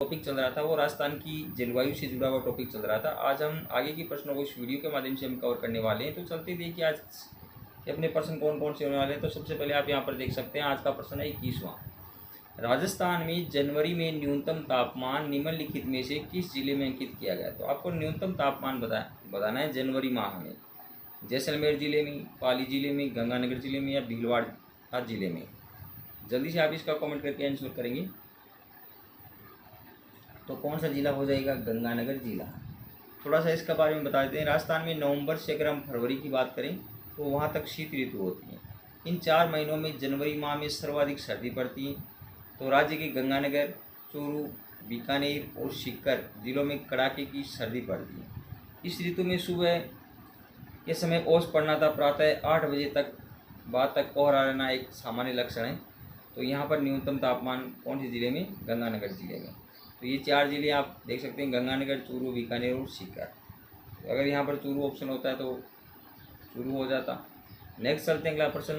Topic चल रहा था वो राजस्थान की जलवायु से जुड़ा हुआ टॉपिक चल रहा था। आज हम आगे की प्रश्नों को इस वीडियो के माध्यम से हम कवर करने वाले हैं। तो चलते देखिए आज के अपने प्रश्न कौन कौन से होने वाले हैं। तो सबसे पहले आप यहाँ पर देख सकते हैं, आज का प्रश्न है 21वां। राजस्थान में जनवरी में न्यूनतम तापमान निम्नलिखित में से किस जिले में अंकित किया गया। तो आपको न्यूनतम तापमान बताना है जनवरी माह में। जैसलमेर जिले में, पाली जिले में, गंगानगर जिले में या भीलवाड़ा जिले में। जल्दी से आप इसका कमेंट करके आंसर करेंगे। तो कौन सा जिला हो जाएगा? गंगानगर जिला। थोड़ा सा इसका बारे में बता देते हैं। राजस्थान में नवंबर से अगर हम फरवरी की बात करें तो वहाँ तक शीत ऋतु होती है। इन 4 महीनों में जनवरी माह में सर्वाधिक सर्दी पड़ती है। तो राज्य के गंगानगर, चूरू, बीकानेर और सीकर जिलों में कड़ाके की सर्दी पड़ती है। इस ऋतु में सुबह के समय ओस पड़ना था। प्रातः 8 बजे तक बाद तक कोहरा रहना एक सामान्य लक्षण है। तो यहाँ पर न्यूनतम तापमान कौन से जिले में? गंगानगर जिले में। तो ये 4 जिले आप देख सकते हैं, गंगानगर, चूरू, बीकानेर और सीकर। तो अगर यहाँ पर चूरू ऑप्शन होता है तो चूरू हो जाता। नेक्स्ट चलते हैं अगला प्रश्न।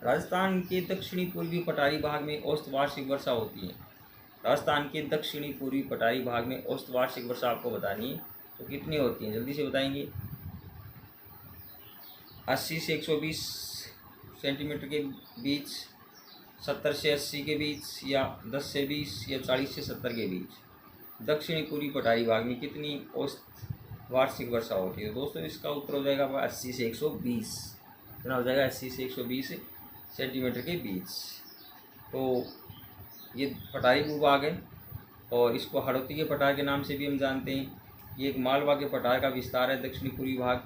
राजस्थान के दक्षिणी पूर्वी पठारी भाग में औसत वार्षिक वर्षा होती है। राजस्थान के दक्षिणी पूर्वी पठारी भाग में औसत वार्षिक वर्षा आपको बतानी है। तो कितनी होती है? जल्दी से बताएंगे। 80 से 120 सेंटीमीटर के बीच, 70 से 80 के बीच, या 10 से 20 या 40 से 70 के बीच दक्षिणी पूर्वी पठारी भाग में कितनी औसत वार्षिक वर्षा होती है? दोस्तों इसका उत्तर हो जाएगा 80 से 120। कितना हो जाएगा? 80 से 120 सेंटीमीटर के बीच। तो ये पठारी भूभाग है और इसको हड़ौती के पठार के नाम से भी हम जानते हैं। ये एक मालवा के पठार का विस्तार है, दक्षिणी पूर्वी भाग।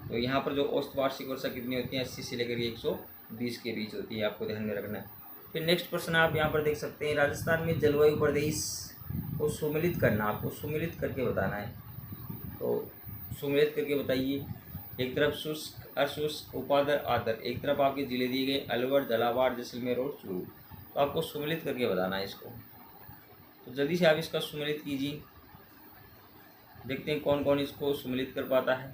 तो यहाँ पर जो औसत वार्षिक वर्षा कितनी होती है? 80 से लेकर 120 के बीच होती है, आपको ध्यान में रखना है। फिर नेक्स्ट प्रश्न आप यहाँ पर देख सकते हैं। राजस्थान में जलवायु प्रदेश को सुमेलित करना, आपको सुमेलित करके बताना है। तो सुमेलित करके बताइए। एक तरफ शुष्क, अशुष्क, उपादर, आदर। एक तरफ आपके जिले दिए गए अलवर, झालावाड़, जैसलमेर और चूरू। तो आपको सुमेलित करके बताना है इसको। तो जल्दी से आप इसका सुमेलित कीजिए। देखते हैं कौन कौन इसको सुमेलित कर पाता है।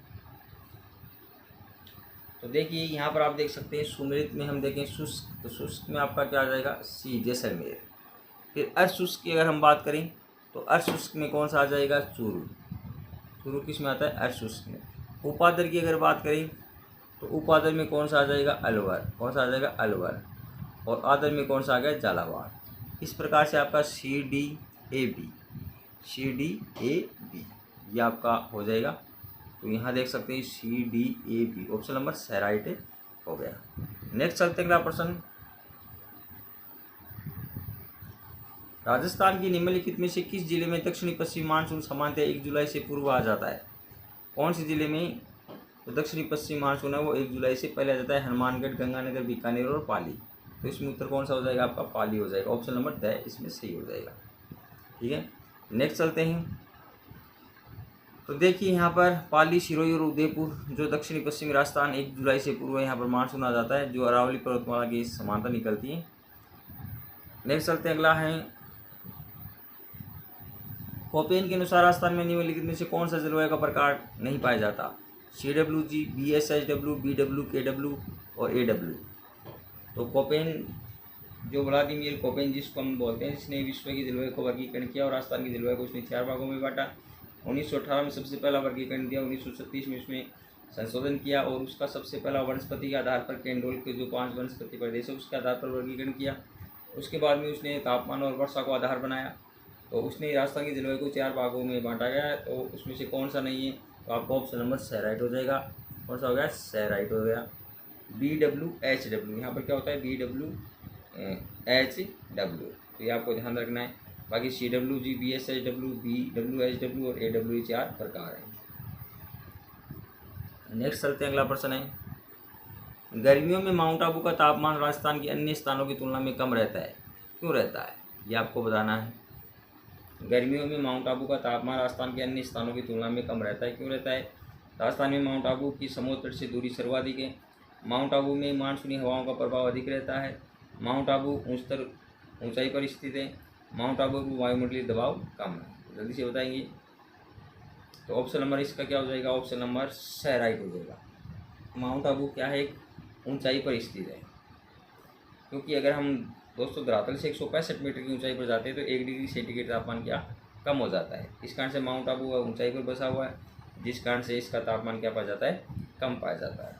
तो देखिए यहाँ पर आप देख सकते हैं सुमेलित में हम देखें शुष्क, तो शुष्क में आपका क्या आ जाएगा? सी, जैसलमेर। फिर अशुष्क की अगर हम बात करें तो अशुष्क में कौन सा आ जाएगा? चूरू। चूरू किस में आता है? अशुष्क में। उपादर की अगर बात करें तो उपादर में कौन सा आ जाएगा? अलवर। कौन सा आ जाएगा? अलवर। और आदर में कौन सा आ गया? झालावाड़। इस प्रकार से आपका सी डी ए बी ये आपका हो जाएगा। तो यहाँ देख सकते हैं C D A B, option number C right हो गया। नेक्स्ट चलते हैं अगला प्रश्न। राजस्थान की निम्नलिखित में से किस जिले में दक्षिणी पश्चिमी मानसून सामान्यतः 1 जुलाई से पूर्व आ जाता है? कौन से जिले में तो दक्षिणी पश्चिमी मानसून है वो 1 जुलाई से पहले आ जाता है? हनुमानगढ़, गंगानगर, बीकानेर और पाली। तो इसमें उत्तर कौन सा हो जाएगा? आपका पाली हो जाएगा। ऑप्शन नंबर द इसमें सही हो जाएगा। ठीक है, नेक्स्ट चलते हैं। तो देखिए यहाँ पर पाली, सिरोही और उदयपुर जो दक्षिणी पश्चिमी राजस्थान 1 जुलाई से पूर्व यहाँ पर मानसून आ जाता है, जो अरावली पर्वतमाला की समांतर निकलती है। नेक्स्ट चलते हैं, अगला है कोपेन के अनुसार राजस्थान में निम्नलिखित में से कौन सा जलवायु का प्रकार नहीं पाया जाता? CWG, BSHW, BW, KW और AW। तो कोपेन जो व्लादिमीर कोपेन जिसको हम बोलते हैं, जिसने विश्व की जलवायु को वर्गीकरण किया और राजस्थान की जलवायु को उसने 4 भागों में बांटा। 1918 में सबसे पहला वर्गीकरण दिया, 1936 में उसमें संशोधन किया और उसका सबसे पहला वनस्पति के आधार पर केंडोल के जो 5 वनस्पति प्रदेश है उसके आधार पर वर्गीकरण किया। उसके बाद में उसने तापमान और वर्षा को आधार बनाया। तो उसने राजस्थान की जलवायु को 4 भागों में बांटा गया है। तो उसमें से कौन सा नहीं है? तो आपका ऑप्शन नंबर सी राइट हो जाएगा। कौन सा हो गया? सी राइट हो गया। BWHW, यहाँ पर क्या होता है? BWHW। तो ये आपको ध्यान रखना है। बाकी CWG, BSHW, BWHW और AW 4 प्रकार हैं। नेक्स्ट चलते हैं, अगला प्रश्न है। गर्मियों में माउंट आबू का तापमान राजस्थान के अन्य स्थानों की तुलना में कम रहता है, क्यों रहता है? ये आपको बताना है। गर्मियों में माउंट आबू का तापमान राजस्थान के अन्य स्थानों की तुलना में कम रहता है, क्यों रहता है? राजस्थान में माउंट आबू की समुद्र तट से दूरी सर्वाधिक है। माउंट आबू में मानसूनी हवाओं का प्रभाव अधिक रहता है। माउंट आबू ऊंचाई पर स्थित है। माउंट आबू पर वायुमंडलीय दबाव कम है। जल्दी से बताएंगे। तो ऑप्शन नंबर इसका क्या हो जाएगा? ऑप्शन नंबर सी राइट हो जाएगा। माउंट आबू क्या है? एक ऊंचाई पर स्थित है। क्योंकि अगर हम दोस्तों धरातल से 165 मीटर की ऊंचाई पर जाते हैं तो 1 डिग्री सेंटीग्रेड तापमान क्या कम हो जाता है। इस कारण से माउंट आबू ऊंचाई पर बसा हुआ है, जिस कारण से इसका तापमान क्या पाया जाता है, कम पाया जाता है।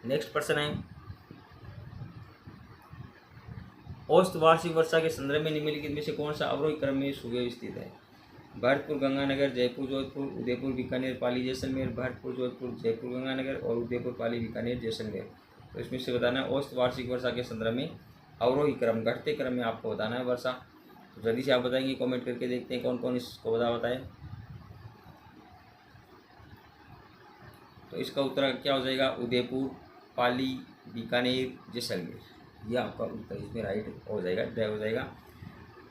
नेक्स्ट प्रश्न है, औसत वार्षिक वर्षा के संदर्भ में निम्नलिखित में से कौन सा अवरोही क्रम में सुव्यवस्थित है। भरतपुर, गंगानगर, जयपुर, जोधपुर, उदयपुर, बीकानेर, पाली, जैसलमेर। भरतपुर, जोधपुर, जयपुर, गंगानगर और उदयपुर, पाली, बीकानेर, जैसलमेर। तो इसमें से बताना है औसत वार्षिक वर्षा के संदर्भ में अवरोही क्रम, घटते क्रम में आपको बताना है वर्षा। तो जल्दी से आप बताएंगे, कमेंट करके देखते हैं कौन कौन इसको बताए। तो इसका उत्तर क्या हो जाएगा, उदयपुर, पाली, बीकानेर, जैसलमेर। यह आपका उत्तर इसमें राइट हो जाएगा, ड्राइव हो जाएगा।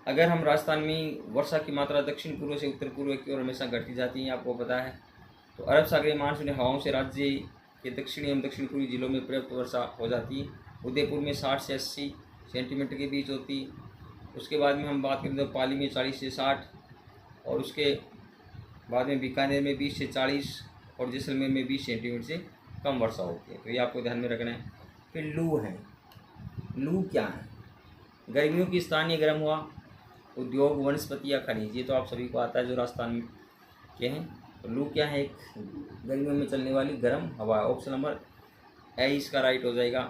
अगर हम राजस्थान में वर्षा की मात्रा दक्षिण पूर्व से उत्तर पूर्व की ओर हमेशा घटती जाती है, आपको पता है। तो अरब सागरीय मानसूनी हवाओं से राज्य के दक्षिणी एवं दक्षिण पूर्वी जिलों में पर्याप्त वर्षा हो जाती है। उदयपुर में 60 से 80 सेंटीमीटर के बीच होती है। उसके बाद में हम बात करें तो पाली में 40 से 60 और उसके बाद में बीकानेर में 20 से 40 और जैसलमेर में 20 सेंटीमीटर से कम वर्षा होती है। तो ये आपको ध्यान में रखना है। फिर लू है, लू क्या है, गर्मियों की स्थानीय गर्म हवा, उद्योग, वनस्पति या खनिज। ये तो आप सभी को आता है जो राजस्थान के हैं। तो लू क्या है, एक गर्मियों में चलने वाली गर्म हवा है। ऑप्शन नंबर ए इसका राइट हो जाएगा,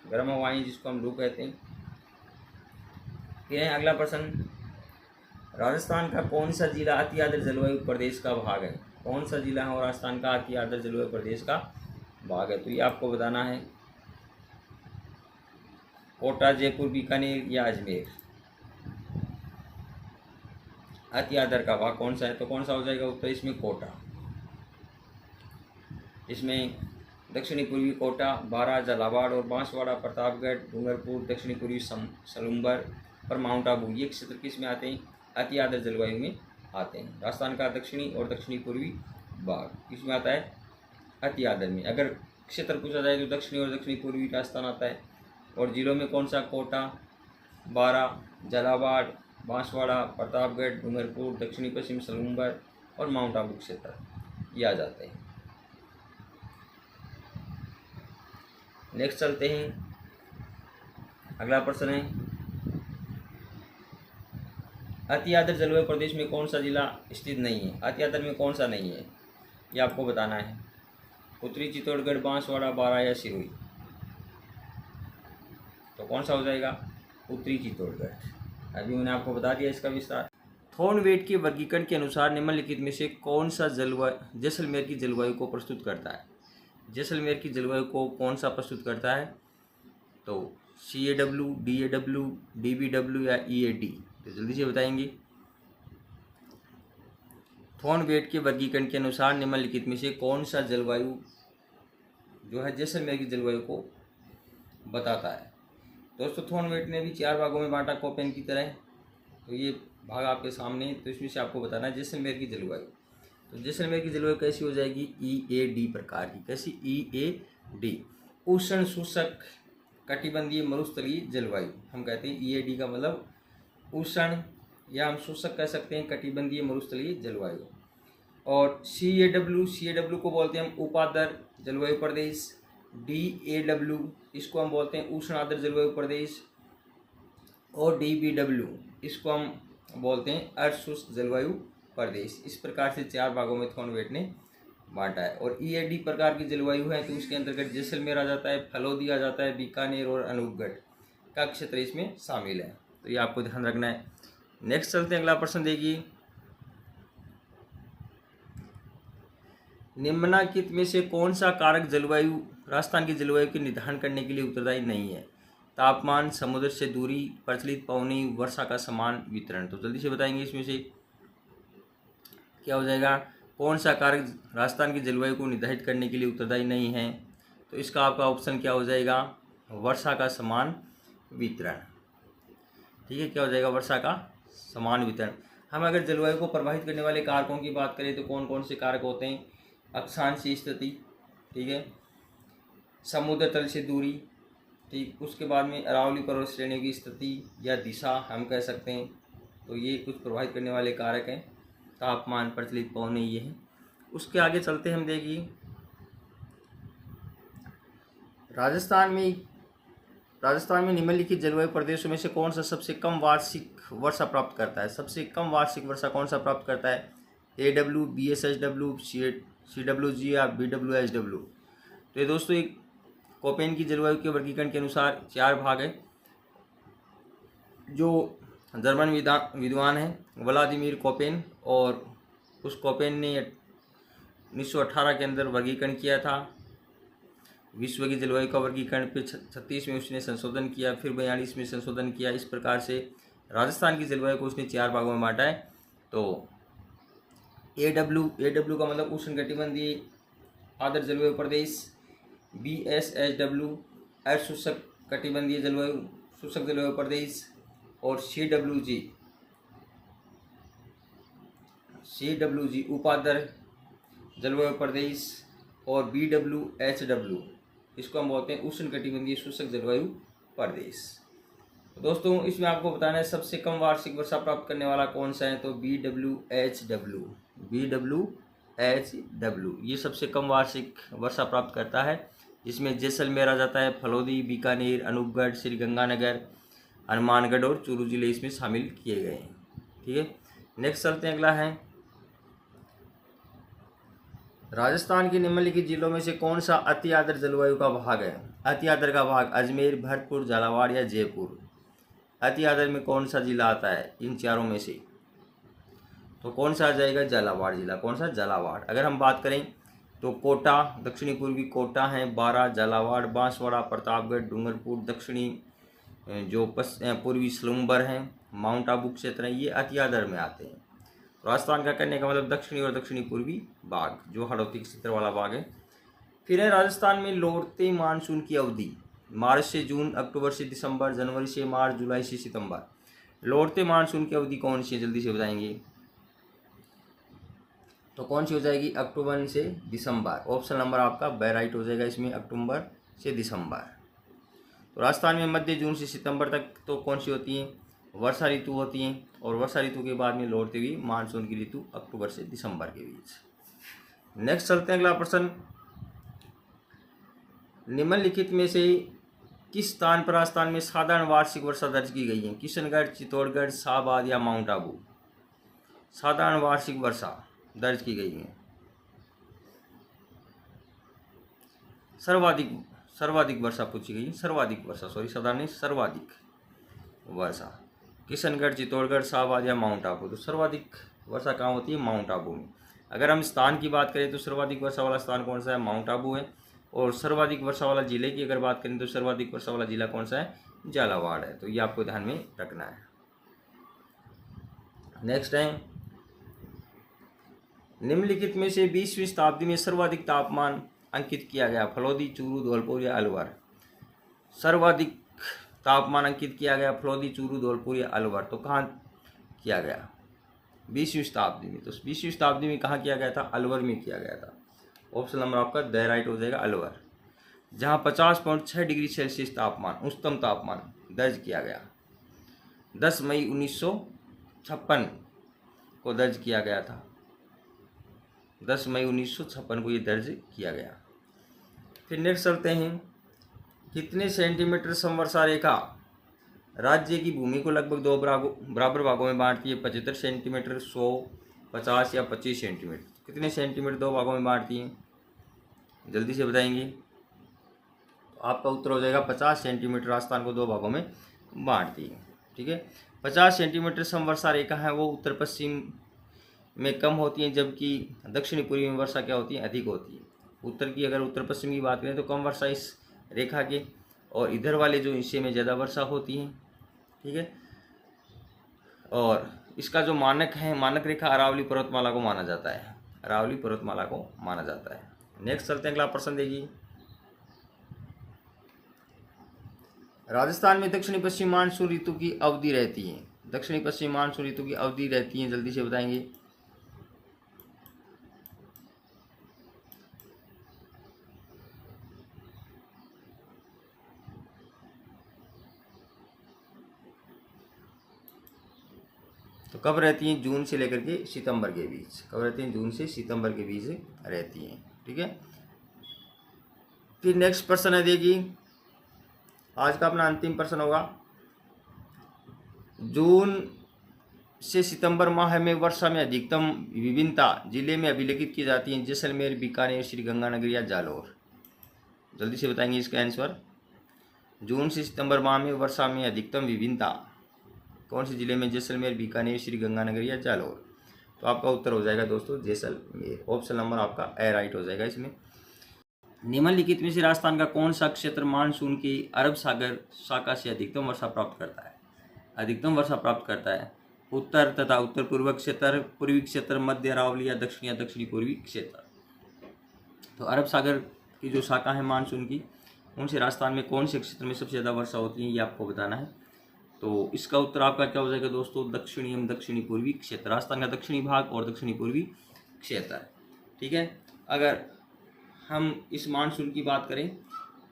गर्म हवाएं जिसको हम लू कहते हैं। फिर है अगला प्रश्न, राजस्थान का कौन सा जिला अति आर्द्र जलवायु प्रदेश का भाग है। कौन सा जिला है और राजस्थान का अति आर्द्र जलवायु प्रदेश का भाग है। तो ये आपको बताना है, कोटा, जयपुर, बीकानेर या अजमेर। अति आर्द्र का भाग कौन सा है, तो कौन सा हो जाएगा उत्तर इसमें कोटा। इसमें दक्षिणी पूर्वी कोटा, बारा, झालावाड़ और बांसवाड़ा, प्रतापगढ़, डूंगरपुर, दक्षिणी पूर्वी सलूम्बर और माउंट आबू, ये क्षेत्र किस में आते हैं, अति आर्द्र जलवायु में आते हैं। राजस्थान का दक्षिणी और दक्षिणी पूर्वी भाग किस में आता है, अति आर्द्र में। अगर क्षेत्र पूछा जाए तो दक्षिणी और दक्षिणी पूर्वी राजस्थान आता है। और जिलों में कौन सा, कोटा, बारा, झालावाड़, बांसवाड़ा, प्रतापगढ़, डूंगरपुर, दक्षिणी पश्चिम सलूम्बर और माउंट आबू क्षेत्र ये आ जाते हैं। नेक्स्ट चलते हैं, अगला प्रश्न है, अति आर्द्र जलवायु प्रदेश में कौन सा जिला स्थित नहीं है। अति आर्द्र में कौन सा नहीं है, ये आपको बताना है। उत्तरी चित्तौड़गढ़, बांसवाड़ा, बारा या सिरोही। तो कौन सा हो जाएगा, उत्तरी चित्तौड़गढ़। अभी मैंने आपको बता दिया इसका विस्तार। थॉर्नवेट के वर्गीकरण के अनुसार निम्नलिखित में से कौन सा जलवायु जैसलमेर की जलवायु को प्रस्तुत करता है। जैसलमेर की जलवायु को कौन सा प्रस्तुत करता है, तो CAW, DAW, DBW या EAD। तो जल्दी से बताएंगे। थॉर्नवेट के वर्गीकरण के अनुसार निम्नलिखित में से कौन सा जलवायु जो है जैसलमेर की जलवायु को बताता है। दोस्तों थॉर्नवेट ने भी 4 भागों में बांटा कोपेन की तरह। तो ये भाग आपके सामने, तो इसमें से आपको बताना है जैसलमेर की जलवायु। तो जैसलमेर की जलवायु कैसी हो जाएगी, EAD प्रकार की। कैसी, EAD, उष्ण शुष्क कटिबंधीय मरुस्थलीय जलवायु हम कहते हैं। EAD का मतलब उष्ण या हम शुष्क कह सकते हैं, कटिबंधीय मरुस्थलीय जलवायु। और CAW को बोलते हैं हम उपार्द्र जलवायु प्रदेश। DAW इसको हम बोलते हैं उष्ण आर्द्र जलवायु प्रदेश। और DBW इसको हम बोलते हैं अर्धशुष्क जलवायु प्रदेश। इस प्रकार से 4 भागों में थॉर्नवेट ने बांटा है। और EAD प्रकार की जलवायु है तो उसके अंतर्गत जैसलमेर आ जाता है, फलोदी आ जाता है, बीकानेर और अनूपगढ़ का क्षेत्र इसमें शामिल है। तो ये आपको ध्यान रखना है। नेक्स्ट चलते हैं, अगला प्रश्न देखिए, निम्नलिखित में से कौन सा कारक जलवायु राजस्थान की जलवायु के निर्धारण करने के लिए उत्तरदायी नहीं है। तापमान, समुद्र से दूरी, प्रचलित पवनी, वर्षा का समान वितरण। तो जल्दी से बताएंगे इसमें से क्या हो जाएगा, कौन सा कारक राजस्थान की जलवायु को निर्धारित करने के लिए उत्तरदायी नहीं है। तो इसका आपका ऑप्शन क्या हो जाएगा, वर्षा का समान वितरण। ठीक है, क्या हो जाएगा, वर्षा का समान वितरण। हम अगर जलवायु को प्रभावित करने वाले कारकों की बात करें तो कौन कौन से कारक होते हैं, अक्षांशीय स्थिति, ठीक है, समुद्र तल से दूरी, ठीक, उसके बाद में अरावली पर्वत श्रेणियों की स्थिति या दिशा हम कह सकते हैं। तो ये कुछ प्रभावित करने वाले कारक हैं, तापमान, प्रचलित पवनी, ये हैं। उसके आगे चलते हम देखिए, राजस्थान में राजस्थान में निम्नलिखित जलवायु प्रदेशों में से कौन सा सबसे कम वार्षिक वर्षा प्राप्त करता है? सबसे कम वार्षिक वर्षा कौन सा प्राप्त करता है? AW, BSHW, CWG या BWSW? तो ये दोस्तों एक कोपेन की जलवायु के वर्गीकरण के अनुसार 4 भाग है। जो जर्मन विद्वान हैं व्लादिमीर कोपेन, और उस कोपेन ने 1918 के अंदर वर्गीकरण किया था विश्व की जलवायु का वर्गीकरण। फिर 36 में उसने संशोधन किया, फिर 42 में संशोधन किया। इस प्रकार से राजस्थान की जलवायु को उसने 4 भागों में बांटा है। तो AW का मतलब उष्णकटिबंधीय आर्द्र जलवायु प्रदेश, BSHW अर्ध शुष्क कटिबंधीय जलवायु शुष्क जलवायु प्रदेश, और CWG उपार्द्र जलवायु प्रदेश, और BWHW इसको हम बोलते हैं उष्णकटिबंधीय शुष्क जलवायु प्रदेश। तो दोस्तों इसमें आपको बताना है सबसे कम वार्षिक वर्षा प्राप्त करने वाला कौन सा है, तो BWHW ये सबसे कम वार्षिक वर्षा प्राप्त करता है, जिसमें जैसलमेर आ जाता है, फलोदी, बीकानेर, अनूपगढ़, श्रीगंगानगर, हनुमानगढ़ और चूरू जिले इसमें शामिल किए गए हैं। ठीक है, नेक्स्ट चलते हैं। अगला है राजस्थान के निम्नलिखित जिलों में से कौन सा अति आर्द्र जलवायु का भाग है? अति आर्द्र का भाग अजमेर, भरतपुर, झालावाड़ या जयपुर? अति आर्द्र में कौन सा जिला आता है इन चारों में से? तो कौन सा आ जाएगा? झालावाड़ जिला। कौन सा? झालावाड़। अगर हम बात करें तो कोटा, दक्षिणी पूर्वी कोटा है, बारा, झालावाड़, बांसवाड़ा, प्रतापगढ़, डूंगरपुर, दक्षिणी जो पूर्वी सलूम्बर हैं, माउंट आबू क्षेत्र हैं, ये अति आर्द्र में आते हैं। राजस्थान का कहने का मतलब दक्षिणी और दक्षिणी पूर्वी भाग, जो हाड़ौती क्षेत्र वाला भाग है। फिर है राजस्थान में लौटते मानसून की अवधि, मार्च से जून, अक्टूबर से दिसंबर, जनवरी से मार्च, जुलाई से सितंबर। लौटते मानसून की अवधि कौन सी है? जल्दी से बताएंगे तो कौन सी हो जाएगी? अक्टूबर से दिसंबर। ऑप्शन नंबर आपका बी राइट हो जाएगा इसमें, अक्टूबर से दिसंबर। तो राजस्थान में मध्य जून से सितंबर तक तो कौन सी होती है? वर्षा ऋतु होती हैं, और वर्षा ऋतु के बाद में लौटती हुई मानसून की ऋतु अक्टूबर से दिसंबर के बीच। नेक्स्ट चलते हैं अगला प्रश्न। निम्नलिखित में से किस स्थान पर राजस्थान में साधारण वार्षिक वर्षा दर्ज की गई है? किशनगढ़, चित्तौड़गढ़, शाहबाद या माउंट आबू? साधारण वार्षिक वर्षा दर्ज की गई है। सर्वाधिक वर्षा पूछी गई, सर्वाधिक वर्षा, साधारण सर्वाधिक वर्षा। किशनगढ़, चित्तौड़गढ़, शाहबाद या माउंट आबू? तो सर्वाधिक वर्षा कहाँ होती है? माउंट आबू में। अगर हम स्थान की बात करें तो सर्वाधिक वर्षा वाला स्थान कौन सा है? माउंट आबू है। और सर्वाधिक वर्षा वाला जिले की अगर बात करें तो सर्वाधिक वर्षा वाला जिला कौन सा है? झालावाड़ है। तो ये आपको ध्यान में रखना है। नेक्स्ट है निम्नलिखित में से 20वीं शताब्दी में सर्वाधिक तापमान अंकित किया गया? फलोदी, चूरू, धौलपुर या अलवर? सर्वाधिक तापमान अंकित किया गया फलोदी, चूरू, धौलपुर या अलवर? तो कहाँ किया गया? 20वीं शताब्दी में। तो 20वीं शताब्दी में कहाँ किया गया था? अलवर में किया गया था। ऑप्शन नंबर आपका द राइट हो जाएगा, अलवर, जहाँ 50.6 डिग्री सेल्सियस तापमान उच्चतम तापमान दर्ज किया गया। 10 मई 1956 को दर्ज किया गया था। 10 मई 1956 को ये दर्ज किया गया। फिर नेक्स्ट चलते हैं। कितने सेंटीमीटर समवर्षा रेखा राज्य की भूमि को लगभग 2 बराबर भागों में बांटती है? 75 सेंटीमीटर, 100, 50 या 25 सेंटीमीटर? कितने सेंटीमीटर 2 भागों में बांटती हैं? जल्दी से बताएंगे। तो आपका उत्तर हो जाएगा 50 सेंटीमीटर राजस्थान को 2 भागों में बांटती है। ठीक है, 50 सेंटीमीटर समवर्षा रेखा है वो उत्तर पश्चिम में कम होती है, जबकि दक्षिणी पूर्वी में वर्षा क्या होती है? अधिक होती है। उत्तर की अगर उत्तर पश्चिम की बात करें तो कम वर्षा इस रेखा के, और इधर वाले जो हिस्से में ज़्यादा वर्षा होती है। ठीक है, और इसका जो मानक है, मानक रेखा अरावली पर्वतमाला को माना जाता है। अरावली पर्वतमाला को माना जाता है। नेक्स्ट चलते हैं, अगला प्रश्न देखिए। राजस्थान में दक्षिणी पश्चिम मानसून ऋतु की अवधि रहती है? दक्षिणी पश्चिम मानसून ऋतु की अवधि रहती है, जल्दी से बताएंगे। तो कब रहती हैं? जून से लेकर के सितंबर के बीच। कब रहती हैं? जून से सितंबर के बीच रहती हैं। ठीक है, फिर नेक्स्ट प्रश्न है देखिए। आज का अपना अंतिम प्रश्न होगा, जून से सितंबर माह में वर्षा में अधिकतम विभिन्नता जिले में अभिलेखित की जाती है, जैसलमेर, बीकानेर, श्रीगंगानगर या जालौर। जल्दी से बताएंगे इसका आंसर। जून से सितंबर माह में वर्षा में अधिकतम विभिन्नता कौन से जिले में, जैसलमेर, बीकानेर, श्रीगंगानगर या जालौर। तो आपका उत्तर हो जाएगा दोस्तों जैसलमेर। ऑप्शन नंबर आपका ए राइट हो जाएगा इसमें। निम्नलिखित में से राजस्थान का कौन सा क्षेत्र मानसून की अरब सागर शाखा से अधिकतम वर्षा प्राप्त करता है? अधिकतम वर्षा प्राप्त करता है उत्तर तथा उत्तर पूर्व क्षेत्र, पूर्वी क्षेत्र, मध्य अरावली या दक्षिणी पूर्वी क्षेत्र। तो अरब सागर की जो शाखा है मानसून की, उनसे राजस्थान में कौन से क्षेत्र में सबसे ज़्यादा वर्षा होती है, ये आपको बताना है। तो इसका उत्तर आपका क्या हो जाएगा दोस्तों, दक्षिणी एवं दक्षिणी पूर्वी क्षेत्र, राजस्थान का दक्षिणी भाग और दक्षिणी पूर्वी क्षेत्र। ठीक है। अगर हम इस मानसून की बात करें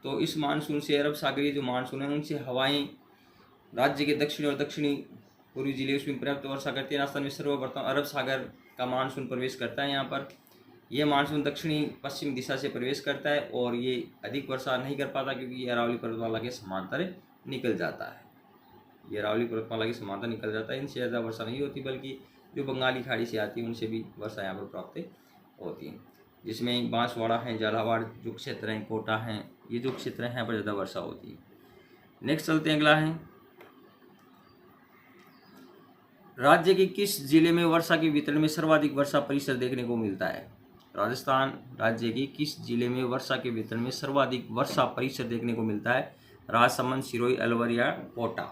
तो इस मानसून से अरब सागरीय जो मानसून है उनसे हवाएं राज्य के दक्षिणी और दक्षिणी पूर्वी जिले उसमें पर्याप्त वर्षा करती है। राजस्थान में सर्वप्रथम अरब सागर का मानसून प्रवेश करता है। यहाँ पर यह मानसून दक्षिणी पश्चिम दिशा से प्रवेश करता है और ये अधिक वर्षा नहीं कर पाता क्योंकि ये अरावली पर्वतमाला के समांतर निकल जाता है। ये अरावली पर्वतमाला के समांतर निकल जाता है, इनसे ज़्यादा वर्षा नहीं होती, बल्कि जो बंगाली खाड़ी से आती है उनसे भी वर्षा यहाँ पर प्राप्त होती है, जिसमें बांसवाड़ा है, झालावाड़ जो क्षेत्र हैं, कोटा हैं, ये जो क्षेत्र हैं यहाँ पर ज़्यादा वर्षा होती है। नेक्स्ट चलते हैं, अगला है, राज्य के किस जिले में वर्षा के वितरण में सर्वाधिक वर्षा प्रतिशत देखने को मिलता है? राजस्थान राज्य के किस जिले में वर्षा के वितरण में सर्वाधिक वर्षा प्रतिशत देखने को मिलता है? राजसमंद, सिरोही, अलवर या कोटा।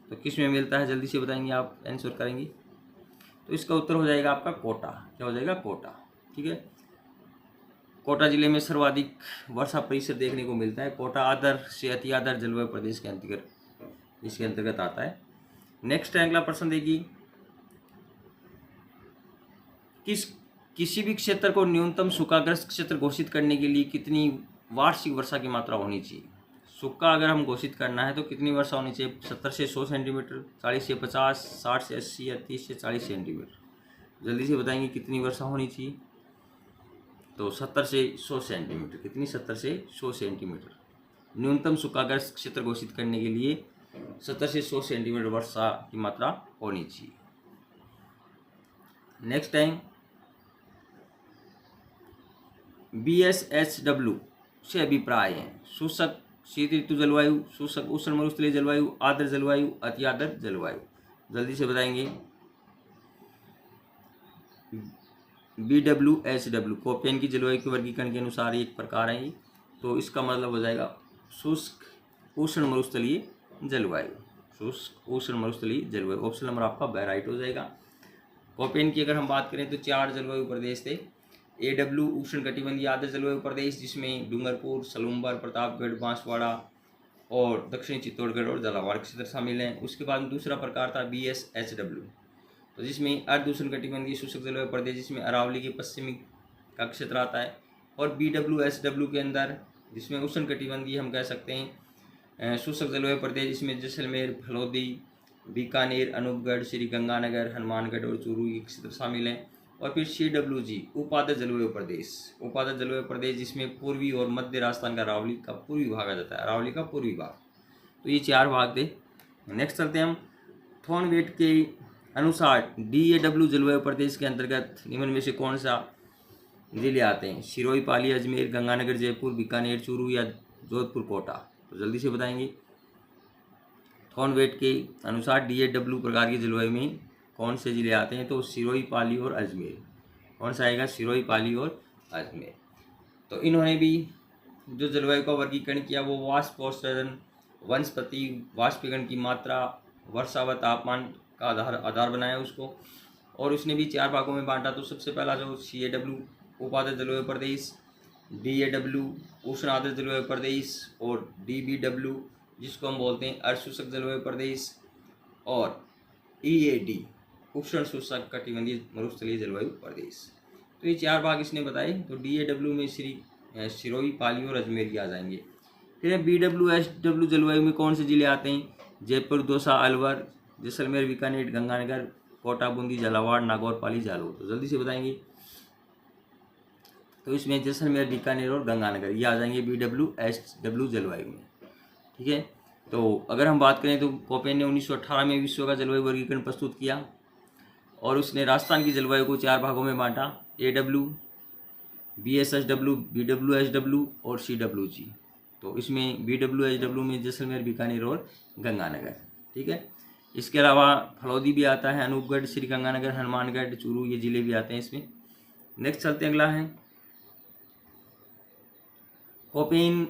तो किस में मिलता है, जल्दी से बताएंगे, आप आंसर करेंगे। तो इसका उत्तर हो जाएगा आपका कोटा। क्या हो जाएगा, कोटा। ठीक है। कोटा जिले में सर्वाधिक वर्षा प्रतिशत देखने को मिलता है। कोटा आदर से अति आदर जलवायु प्रदेश के अंतर्गत इसके अंतर्गत आता है। नेक्स्ट अगला प्रश्न देखिए, किसी भी क्षेत्र को न्यूनतम सूखाग्रस्त क्षेत्र घोषित करने के लिए कितनी वार्षिक वर्षा की मात्रा होनी चाहिए? सूखा अगर हम घोषित करना है तो कितनी वर्षा होनी चाहिए? 70 से 100 सेंटीमीटर, 40 से 50, 60 से 80 या 30 से 40 सेंटीमीटर। जल्दी से बताएंगे कितनी वर्षा होनी चाहिए। तो 70 से 100 सेंटीमीटर। कितनी? 70 से 100 सेंटीमीटर। न्यूनतम सूखाग्रस्त क्षेत्र घोषित करने के लिए 70 से 100 सेंटीमीटर वर्षा की मात्रा होनी चाहिए। नेक्स्ट टाइम, BSHW से अभिप्राय है, शुष्क शीत ऋतु जलवायु, शुष्क उष्ण मरुस्थलीय जलवायु, आर्द्र जलवायु, अति आर्द्र जलवायु। जल्दी से बताएंगे। BWHW कोपेन की जलवायु के वर्गीकरण के अनुसार एक प्रकार है, तो इसका मतलब हो जाएगा शुष्क उष्ण मरुस्थलीय जलवायु। शुष्क उष्ण मरुस्थलीय जलवायु। ऑप्शन नंबर आपका बी राइट हो जाएगा। कोपेन की अगर हम बात करें तो 4 जलवायु प्रदेश थे। AW उष्ण कटिबंधीय आर्द्र जलवायु प्रदेश, जिसमें डूंगरपुर, सलूम्बर, प्रतापगढ़, बांसवाड़ा और दक्षिणी चित्तौड़गढ़ और झालावाड़ क्षेत्र शामिल हैं। उसके बाद दूसरा प्रकार था BSHW, तो जिसमें अर्ध उष्ण कटिबंधीय शुष्क जलवायु प्रदेश, जिसमें अरावली के पश्चिमी का क्षेत्र आता है। और BWSW के अंदर, जिसमें उष्ण कटिबंधीय हम कह सकते हैं शुष्क जलवायु प्रदेश, जिसमें जैसलमेर, फलोदी, बीकानेर, अनूपगढ़, श्रीगंगानगर, हनुमानगढ़ और चूरू के क्षेत्र शामिल हैं। और फिर CWG उपाद्र जलवायु प्रदेश, उपाद्र जलवायु प्रदेश, जिसमें पूर्वी और मध्य राजस्थान का अरावली का पूर्वी भाग आ जाता है, अरावली का पूर्वी भाग। तो ये 4 भाग थे। नेक्स्ट चलते हैं हम, थॉर्नवेट के अनुसार DAW जलवायु प्रदेश के अंतर्गत निम्न में से कौन सा जिले आते हैं? सिरोही, पाली, अजमेर, गंगानगर, जयपुर, बीकानेर, चूरू या जोधपुर, कोटा। तो जल्दी से बताएंगे। थॉर्नवेट के अनुसार DAW प्रकार की जलवायु में कौन से जिले आते हैं? तो सिरोही, पाली और अजमेर। कौन सा आएगा? सिरोही, पाली और अजमेर। तो इन्होंने भी जो जलवायु का वर्गीकरण किया वो वाष्पोत्सर्जन, वनस्पति वाष्पीकरण की मात्रा, वर्षा व तापमान का आधार बनाया उसको, और उसने भी 4 भागों में बांटा। तो सबसे पहला जो CAW उपाद्र जलवायु प्रदेश, DAW उष्ण आर्द्र जलवायु प्रदेश, और DBW जिसको हम बोलते हैं अर्धशुष्क जलवायु प्रदेश, और EAD उष्ण शुष्क कटिबंधीय मरुस्थलीय जलवायु प्रदेश। तो ये 4 भाग इसने बताए। तो DAW में सिरोही, पाली और अजमेर आ जाएंगे। फिर BWSW जलवायु में कौन से जिले आते हैं? जयपुर, दौसा, अलवर, जैसलमेर, बीकानेर, गंगानगर, कोटा, बूंदी, झालावाड़, नागौर, पाली, जालौर। तो जल्दी से बताएंगे। तो इसमें जैसलमेर, बीकानेर और गंगानगर ये आ जाएंगे BWSW जलवायु में। ठीक है। तो अगर हम बात करें तो कोपेन ने 1918 में विश्व का जलवायु वर्गीकरण प्रस्तुत किया और उसने राजस्थान की जलवायु को 4 भागों में बांटा, AW, BSHW, BWSW और CWG। तो इसमें BWSW में जैसलमेर, बीकानेर और गंगानगर, ठीक है। इसके अलावा फलौदी भी आता है, अनूपगढ़, श्री गंगानगर, हनुमानगढ़, चूरू, ये ज़िले भी आते हैं इसमें। नेक्स्ट चलते हैं, अगला है कोपेन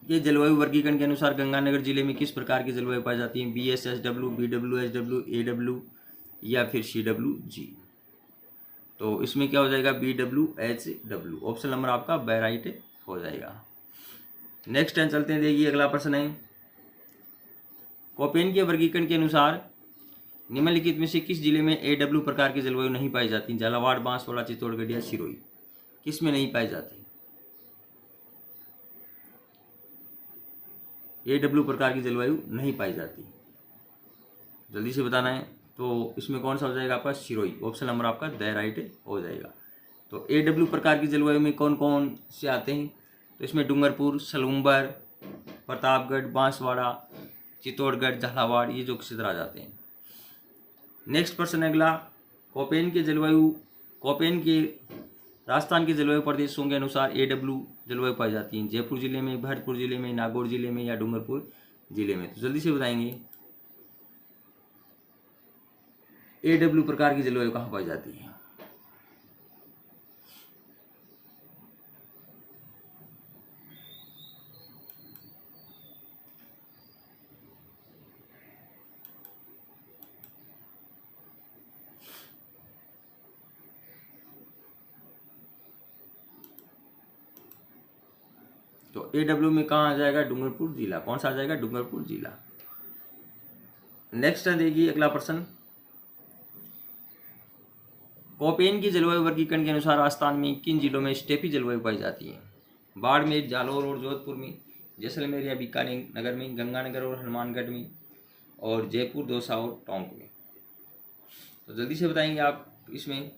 के जलवायु वर्गीकरण के अनुसार गंगानगर जिले में किस प्रकार की जलवायु पाई जाती है, BSHW, BWSW, AW या फिर CWG। तो इसमें क्या हो जाएगा, BWHW, ऑप्शन नंबर आपका बाय राइट हो जाएगा। नेक्स्ट टाइम चलते हैं, देखिए अगला प्रश्न है, कोपेन के वर्गीकरण के अनुसार निम्नलिखित में से किस जिले में AW प्रकार की जलवायु नहीं पाई जाती, झालावाड़, बांसवाड़ा, चित्तौड़गढ़ या सिरोही, किस में नहीं पाई जाती, AW प्रकार की जलवायु नहीं पाई जाती, जल्दी से बताना है। तो इसमें कौन सा हो जाएगा आपका, सिरोही, ऑप्शन नंबर आपका द राइट हो जाएगा। तो AW प्रकार की जलवायु में कौन कौन से आते हैं, तो इसमें डूंगरपुर, सलूम्बर, प्रतापगढ़, बांसवाड़ा, चित्तौड़गढ़, झालावाड़, ये जो क्षेत्र आ जाते हैं। नेक्स्ट प्रश्न अगला, कोपेन के राजस्थान के जलवायु प्रदेशों के अनुसार AW जलवायु पाई जाती है, जयपुर जिले में, भरतपुर जिले में, नागौर जिले में या डूंगरपुर जिले में। तो जल्दी से बताएंगे AW प्रकार की जलवायु कहाँ पाई जाती है। तो AW में कहाँ आ जाएगा, डूंगरपुर जिला, कौन सा आ जाएगा, डूंगरपुर जिला। नेक्स्ट देखिए अगला प्रश्न, कोपेन की जलवायु वर्गीकरण के अनुसार राजस्थान में किन जिलों में स्टेपी जलवायु पाई जाती है, बाड़मेर, जालौर और जोधपुर में, जैसलमेर या बीकानेर नगर में, गंगानगर और हनुमानगढ़ में, और जयपुर, दौसा और टोंक में। तो जल्दी से बताएंगे आप इसमें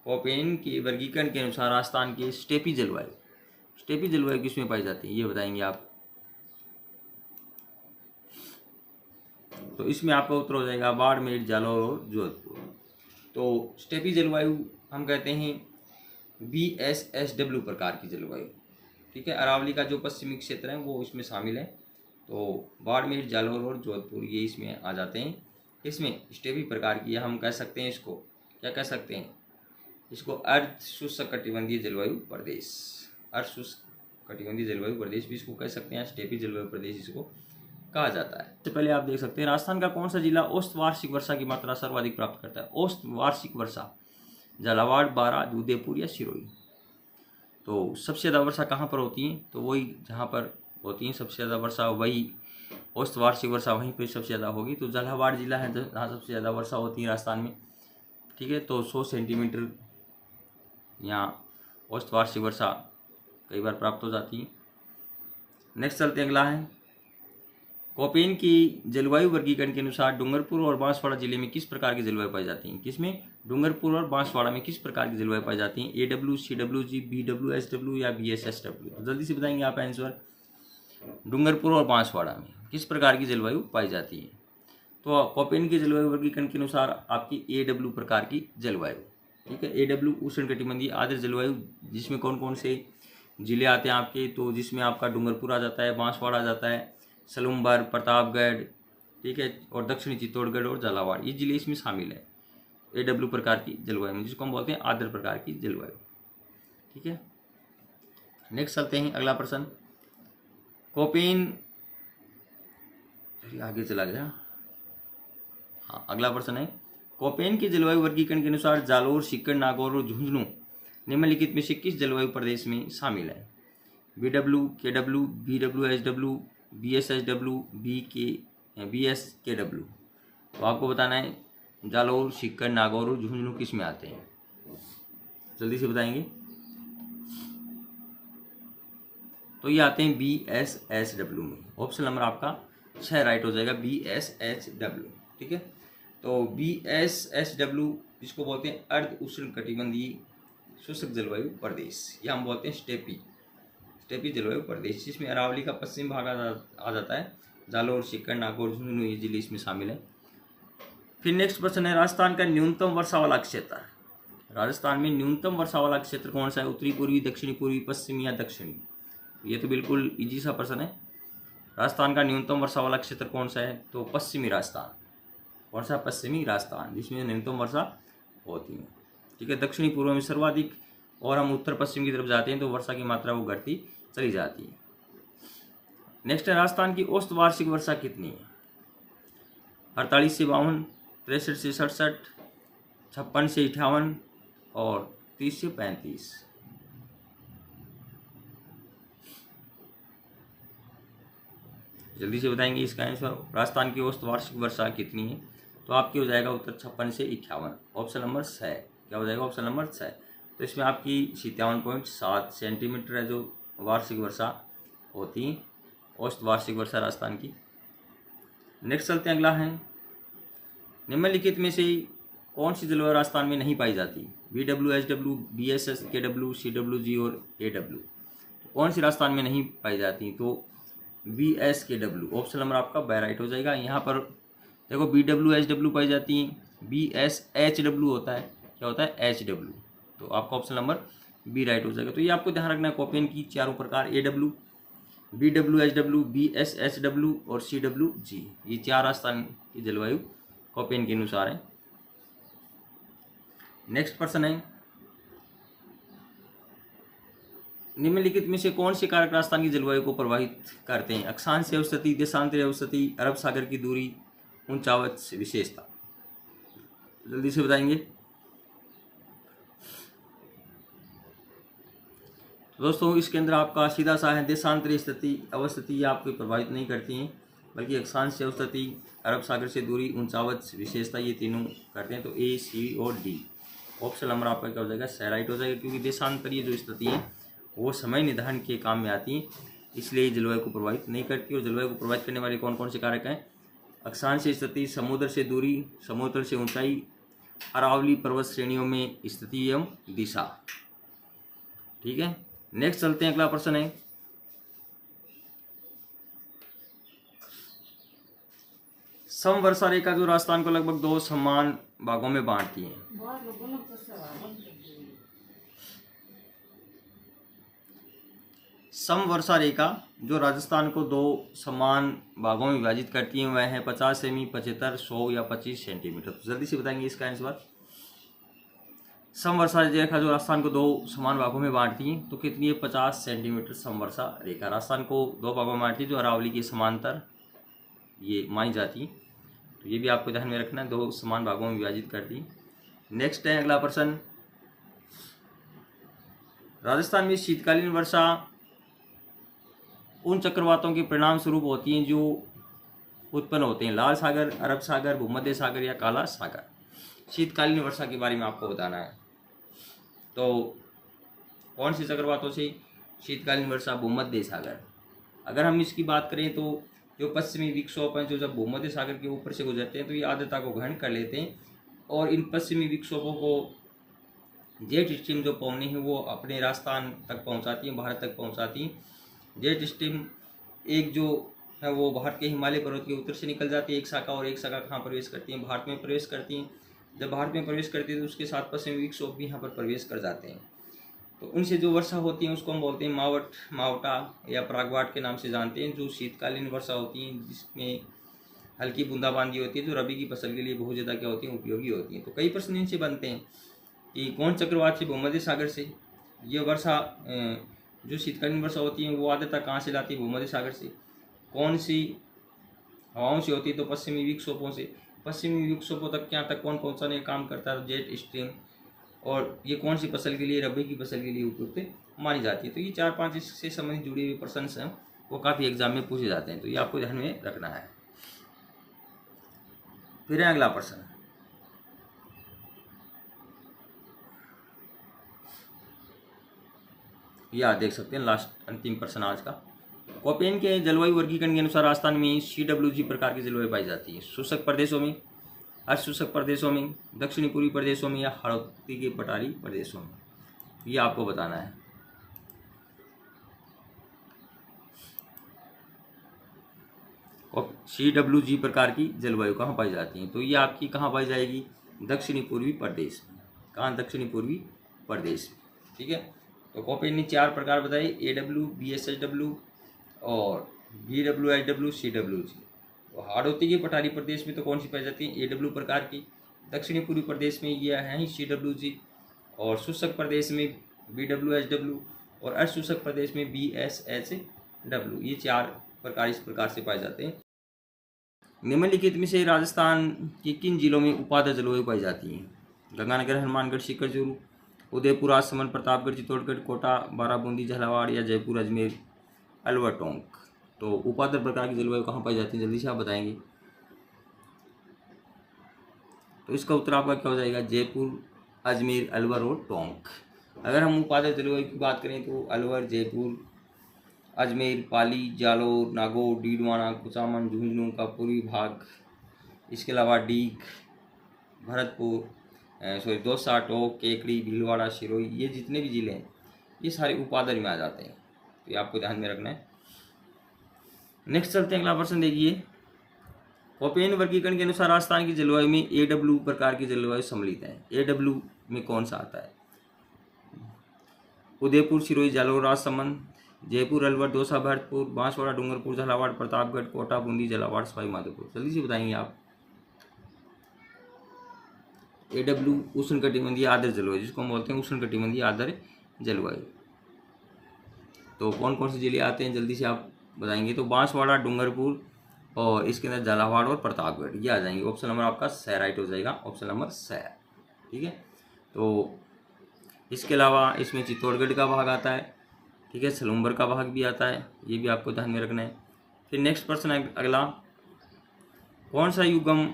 कोपेन के वर्गीकरण के अनुसार राजस्थान की स्टेपी जलवायु किसमें पाई जाती है, ये बताएंगे आप। तो इसमें आपका उत्तर हो जाएगा बाड़मेर, जालौर और जोधपुर। तो स्टेपी जलवायु हम कहते हैं BSHW प्रकार की जलवायु, ठीक है। अरावली का जो पश्चिमी क्षेत्र है वो इसमें शामिल है। तो बाड़मेर, जालौर और जोधपुर ये इसमें आ जाते हैं। इसमें स्टेपी प्रकार की, हम कह सकते हैं इसको, क्या कह सकते हैं इसको, अर्ध शुष्क कटिबंधीय जलवायु प्रदेश, अर्ध शुष्क कटिबंधीय जलवायु प्रदेश भी इसको कह सकते हैं, स्टेपी जलवायु प्रदेश इसको कहा जाता है। सबसे पहले आप देख सकते हैं राजस्थान का कौन सा जिला औसत वार्षिक वर्षा की मात्रा सर्वाधिक प्राप्त करता है, औसत वार्षिक वर्षा, झालावाड़, बारां, उदयपुर या सिरोही। तो सबसे ज़्यादा वर्षा कहाँ पर होती है, तो वही जहाँ पर होती है सबसे ज़्यादा वर्षा, वही औसत वार्षिक वर्षा वहीं पर सबसे ज़्यादा होगी। तो झालावाड़ जिला है जहाँ सबसे ज़्यादा वर्षा होती है राजस्थान में, ठीक है। तो 100 सेंटीमीटर यहाँ औसत वार्षिक वर्षा कई बार प्राप्त हो जाती है। नेक्स्ट चलते अगला है, कोपेन की जलवायु वर्गीकरण के अनुसार डूंगरपुर और बांसवाड़ा जिले में किस प्रकार की जलवायु पाई जाती है, किसमें, डूंगरपुर और बांसवाड़ा में किस प्रकार की जलवायु पाई जाती है, AW, CWG, BWSW या BSHW। तो जल्दी से बताएंगे आप आंसर, डूंगरपुर और बांसवाड़ा में किस प्रकार की जलवायु पाई जाती है। तो कोपेन के जलवायु वर्गीकरण के अनुसार आपकी AW प्रकार की जलवायु, ठीक है। AW उष्णकटिबंधीय आर्द्र जलवायु, जिसमें कौन कौन से जिले आते हैं आपके, तो जिसमें आपका डूंगरपुर आ जाता है, बांसवाड़ा आ जाता है, सलूम्बर, प्रतापगढ़, ठीक है, और दक्षिणी चित्तौड़गढ़ और झालावाड़, ये जिले इसमें शामिल है AW प्रकार की जलवायु में, जिसको हम बोलते हैं आर्द्र प्रकार की जलवायु, ठीक है। नेक्स्ट चलते हैं अगला प्रश्न, कोपेन, आगे चला गया, हाँ अगला प्रश्न है, कोपेन के जलवायु वर्गीकरण के अनुसार जालोर, सीकर, नागौर और झुंझुनू निम्नलिखित में से किस जलवायु प्रदेश में शामिल है, BW, KW, BWSW, BSHW, BSKW। तो आपको बताना है जालोर, सीकर, नागौर और झुंझुनू किस में आते हैं, जल्दी से बताएंगे। तो ये आते हैं BSHW में, ऑप्शन नंबर आपका 6 राइट हो जाएगा, BSHW, ठीक है। तो BSHW जिसको बोलते हैं अर्ध उष्ण कटिबंधीय शुष्क जलवायु प्रदेश, या हम बोलते हैं स्टेपी जलवायु प्रदेश, जिसमें अरावली का पश्चिम भाग आ जाता है। जालौर, सीकर, नागौर, झुंझुनू ये जिले इसमें शामिल है। फिर नेक्स्ट प्रश्न है, राजस्थान का न्यूनतम वर्षा वाला क्षेत्र। राजस्थान में न्यूनतम वर्षा वाला क्षेत्र कौन सा है? उत्तरी, पूर्वी, दक्षिणी पूर्वी, पश्चिमी या दक्षिणी? ये तो बिल्कुल इजी सा प्रश्न है। राजस्थान का न्यूनतम वर्षा वाला क्षेत्र कौन सा है? तो पश्चिमी राजस्थान। कौन सा? पश्चिमी राजस्थान, जिसमें न्यूनतम वर्षा होती है। ठीक है। दक्षिणी पूर्व में सर्वाधिक, और हम उत्तर पश्चिम की तरफ जाते हैं तो वर्षा की मात्रा वो घटती चली जाती है। नेक्स्ट है, राजस्थान की औसत वार्षिक वर्षा कितनी है? 48 से 52, 63 से 67, 56 से 58 और 30 से 35। जल्दी से बताएंगे इसका आंसर। राजस्थान की औसत वार्षिक वर्षा कितनी है? तो आपकी हो जाएगा उत्तर 56 से 51, ऑप्शन नंबर 6। क्या हो जाएगा? Option number 6। तो इसमें आपकी 57.7 सेंटीमीटर है जो वार्षिक वर्षा होती है, औसत वार्षिक वर्षा राजस्थान की। नेक्स्ट चलते हैं, अगला है, निम्नलिखित में से कौन सी जलवायु राजस्थान में नहीं पाई जाती? BW, SW, BSS, KW, CWG और AW। तो कौन सी राजस्थान में नहीं पाई जाती? तो BSKW, ऑप्शन नंबर आपका बाय राइट हो जाएगा। यहाँ पर देखो BW, SW पाई जाती हैं, BSHW होता है। क्या होता है? HW। तो आपका ऑप्शन नंबर बी राइट हो जाएगा। तो ये आपको ध्यान रखना है, कॉपेन की चारों प्रकार AW, BW, SW, BSHW और CWG, ये 4 राजस्थान की जलवायु कॉपेन के अनुसार है। नेक्स्ट प्रश्न है, निम्नलिखित में से कौन से कारक राजस्थान की जलवायु को प्रभावित करते हैं? अक्षांशीय अवस्थिति, देशांतरीय अवस्थिति, अरब सागर की दूरी, ऊंचावच विशेषता? जल्दी से बताएंगे। तो दोस्तों इसके अंदर आपका सीधा सा है, देशांतरीय स्थिति अवस्थिति आपको प्रभावित नहीं करती हैं, बल्कि अक्षांशीय अवस्थिति, अरब सागर से दूरी, ऊंचावच विशेषता, ये तीनों करते हैं। तो A, C और D, ऑप्शन नंबर आपका क्या हो जाएगा? सी राइट हो जाएगा, क्योंकि देशांतरीय जो स्थिति है वो समय निर्धारण के काम में आती हैं, इसलिए जलवायु को प्रभावित नहीं करती। और जलवायु को प्रभावित करने वाले कौन कौन से कारक हैं? अक्षांशीय स्थिति, समुद्र से दूरी, समुद्र से ऊंचाई, अरावली पर्वत श्रेणियों में स्थिति एवं दिशा। ठीक है। नेक्स्ट चलते हैं, अगला प्रश्न है, समवर्षा रेखा जो राजस्थान को लगभग 2 समान भागों में बांटती है। समवर्षा रेखा जो राजस्थान को 2 समान भागों में विभाजित करती है वह है 50 सेमी, 75, 100 या 25 सेंटीमीटर। तो जल्दी से बताएंगे इसका आंसर। समवर्षा रेखा जो राजस्थान को 2 समान भागों में बांटती है तो कितनी है? 50 सेंटीमीटर समवर्षा रेखा राजस्थान को 2 भागों में बांटती है, जो अरावली के समांतर ये मानी जाती है। तो ये भी आपको ध्यान में रखना है, 2 समान भागों में विभाजित करती है। नेक्स्ट है अगला प्रश्न, राजस्थान में शीतकालीन वर्षा उन चक्रवातों के परिणाम स्वरूप होती हैं जो उत्पन्न होते हैं लाल सागर, अरब सागर, भूमध्य सागर या काला सागर। शीतकालीन वर्षा के बारे में आपको बताना है। तो कौन से चक्रवातों से शीतकालीन वर्षा? भूमध्य सागर। अगर हम इसकी बात करें तो जो पश्चिमी विक्षोभ हैं जो जब भूमध्य सागर के ऊपर से गुजरते हैं तो ये आर्द्रता को ग्रहण कर लेते हैं, और इन पश्चिमी विक्षोभों को जेट स्ट्रीम जो पवनें हैं वो अपने राजस्थान तक पहुंचाती हैं, भारत तक पहुंचाती हैं। जेट स्ट्रीम एक जो है वो भारत के हिमालय पर्वत के उत्तर से निकल जाती है एक शाखा, और एक शाखा कहाँ प्रवेश करती है? भारत में प्रवेश करती हैं। जब भारत में प्रवेश करती है तो उसके साथ पश्चिमी विक्षोभ भी यहाँ पर प्रवेश कर जाते हैं। तो उनसे जो वर्षा होती है उसको हम बोलते हैं मावट, मावटा या प्रागवाट के नाम से जानते हैं, जो शीतकालीन वर्षा होती है जिसमें हल्की बूंदाबांदी होती है, जो रबी की फसल के लिए बहुत ज़्यादा क्या होती है? उपयोगी होती है। तो कई प्रश्न इनसे बनते हैं कि कौन चक्रवात से? भूमध्य सागर से। ये वर्षा जो शीतकालीन वर्षा होती है वो आर्द्रता कहाँ से लाती है? भूमध्य सागर से। कौन सी हवाओं से होती है? तो पश्चिमी विक्षोभों से। पश्चिमी विक्षोभों तक क्या तक कौन पहुँचाने का काम करता है? Jet stream. और ये कौन सी फसल के लिए? रबी की फसल के लिए उपयुक्त मानी जाती है। तो ये 4-5 इससे संबंधित जुड़े हुए प्रश्न हैं वो काफ़ी एग्जाम में पूछे जाते हैं, तो ये आपको ध्यान में रखना है। फिर है अगला प्रश्न, ये आप देख सकते हैं लास्ट अंतिम प्रश्न आज का। कोपेन के जलवायु वर्गीकरण के अनुसार राजस्थान में CWG प्रकार की जलवायु पाई जाती है। शुष्क प्रदेशों में, अर्ध शुष्क प्रदेशों में, दक्षिणी पूर्वी प्रदेशों में या हाड़ौती के पठारी प्रदेशों में। ये आपको बताना है। और CWG प्रकार की जलवायु कहाँ पाई जाती है? तो ये आपकी कहाँ पाई जाएगी? दक्षिणी पूर्वी प्रदेश में। कहाँ? दक्षिणी पूर्वी प्रदेश में। ठीक है, तो कॉपेन ने 4 प्रकार बताए, AW, BSHW और BWHW, CWG। तो हाड़ौती के पठारी प्रदेश में तो कौन सी पाई जाती है? AW प्रकार की। दक्षिणी पूर्वी प्रदेश में ये है ही CWG, और शुष्क प्रदेश में BWHW और अशुष्क प्रदेश में BSHW। ये 4 प्रकार इस प्रकार से पाए जाते हैं। निम्नलिखित में से राजस्थान के किन जिलों में उपाध्याय जलवायु पाई जाती है? गंगानगर, हनुमानगढ़, सीकर, चूरू, उदयपुर, राजसमंद, प्रतापगढ़, चित्तौड़गढ़, कोटा, बाराबूंदी, झालावाड़ या जयपुर, अजमेर, अलवर, टोंक। तो उपाध्याय प्रकार की जलवायु कहाँ पाई जाती है? जल्दी से आप बताएंगे। तो इसका उत्तर आपका क्या हो जाएगा? जयपुर, अजमेर, अलवर और टोंक। अगर हम उपाध्याय जलवायु की बात करें तो अलवर, जयपुर, अजमेर, पाली, जालोर, नागौर, डीडवाना, कुचामन, झुंझुनू का पूर्वी भाग, इसके अलावा डीग, भरतपुर, दौसा, टोंक, केकड़ी, भीलवाड़ा, सिरोही, ये जितने भी जिले हैं ये सारे उपाध्याय में आ जाते हैं। तो ये आपको ध्यान में रखना है। नेक्स्ट चलते हैं, अगला प्रश्न देखिए। कोपेन वर्गीकरण के अनुसार राजस्थान की जलवायु में AW प्रकार की जलवायु सम्मिलित है। AW में कौन सा आता है? उदयपुर, सिरोही, जालोर, राजसमंद, जयपुर, अलवर, दौसा, भरतपुर, बांसवाड़ा, डूंगरपुर, झालावाड़, प्रतापगढ़, कोटा, बूंदी, झालावाड़, सवाई माधोपुर। जल्दी से बताएंगे आप। AW उष्णकटिबंधीय आर्द्र जलवायु, जिसको हम बोलते हैं उष्णकटिबंधीय आर्द्र जलवायु। तो कौन कौन से जिले आते हैं? जल्दी से आप बताएंगे। तो बांसवाड़ा, डूंगरपुर और इसके अंदर झालावाड़ और प्रतापगढ़ ये आ जाएंगे। ऑप्शन नंबर आपका स राइट हो जाएगा, ऑप्शन नंबर स। ठीक है, तो इसके अलावा इसमें चित्तौड़गढ़ का भाग आता है। ठीक है, सलूम्बर का भाग भी आता है, ये भी आपको ध्यान में रखना है। फिर नेक्स्ट प्रश्न अगला, कौन सा युग्म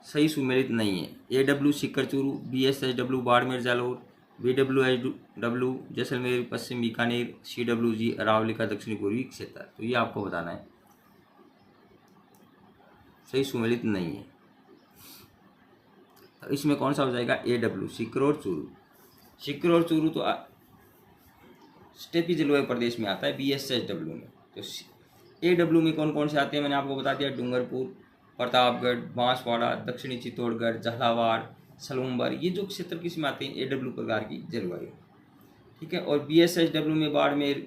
सही सुमेलित नहीं है? AW Sikar Churu, BSHW Barmer Jalore, BWHW Jaisalmer पश्चिम बीकानेर, CWG अरावली का दक्षिणी पूर्वी क्षेत्र। तो ये आपको बताना है, सही सुमेलित नहीं है। तो इसमें कौन सा हो जाएगा? AW सीकर और चूरू। सीकर और चूरू तो स्टेपी जलवायु प्रदेश में आता है BSHW में। तो AW में कौन कौन से आते हैं मैंने आपको बता दिया, डूंगरपुर, प्रतापगढ़, बांसवाड़ा, दक्षिणी चित्तौड़गढ़, झालावाड़, सलूम्बर, ये जो क्षेत्र किस में आते हैं? AW प्रकार की जलवायु। ठीक है, और BSHW में बाड़मेर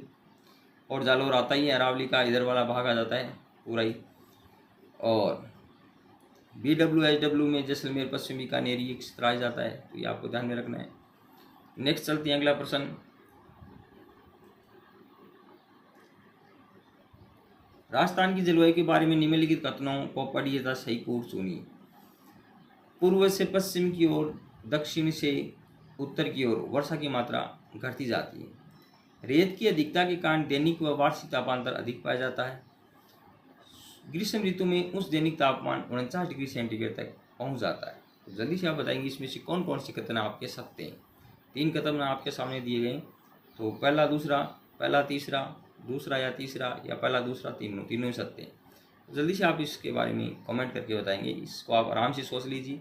और जालोर आता ही है, अरावली का इधर वाला भाग आ जाता है पूरा ही, और BWHW में जैसलमेर पश्चिम बीकानेर ये क्षेत्र आ जाता है। तो ये आपको ध्यान में रखना है। नेक्स्ट चलते हैं, अगला प्रश्न। राजस्थान की जलवायु के बारे में निम्नलिखित कथनों को पढ़िए तथा सही को चुनिए। पूर्व से पश्चिम की ओर, दक्षिण से उत्तर की ओर वर्षा की मात्रा घटती जाती है। रेत की अधिकता के कारण दैनिक व वार्षिक तापांतर अधिक पाया जाता है। ग्रीष्म ऋतु में उस दैनिक तापमान 49 डिग्री सेंटीग्रेड तक पहुंच जाता है। तो जल्दी से आप बताएंगे इसमें से कौन कौन से कथन आपके सत्य हैं? 3 कथन आपके सामने दिए गए। तो पहला, दूसरा, पहला, तीसरा, दूसरा या तीसरा, या पहला, दूसरा, तीनों ही सत्य हैं। जल्दी से आप इसके बारे में कमेंट करके बताएंगे। इसको आप आराम से सोच लीजिए,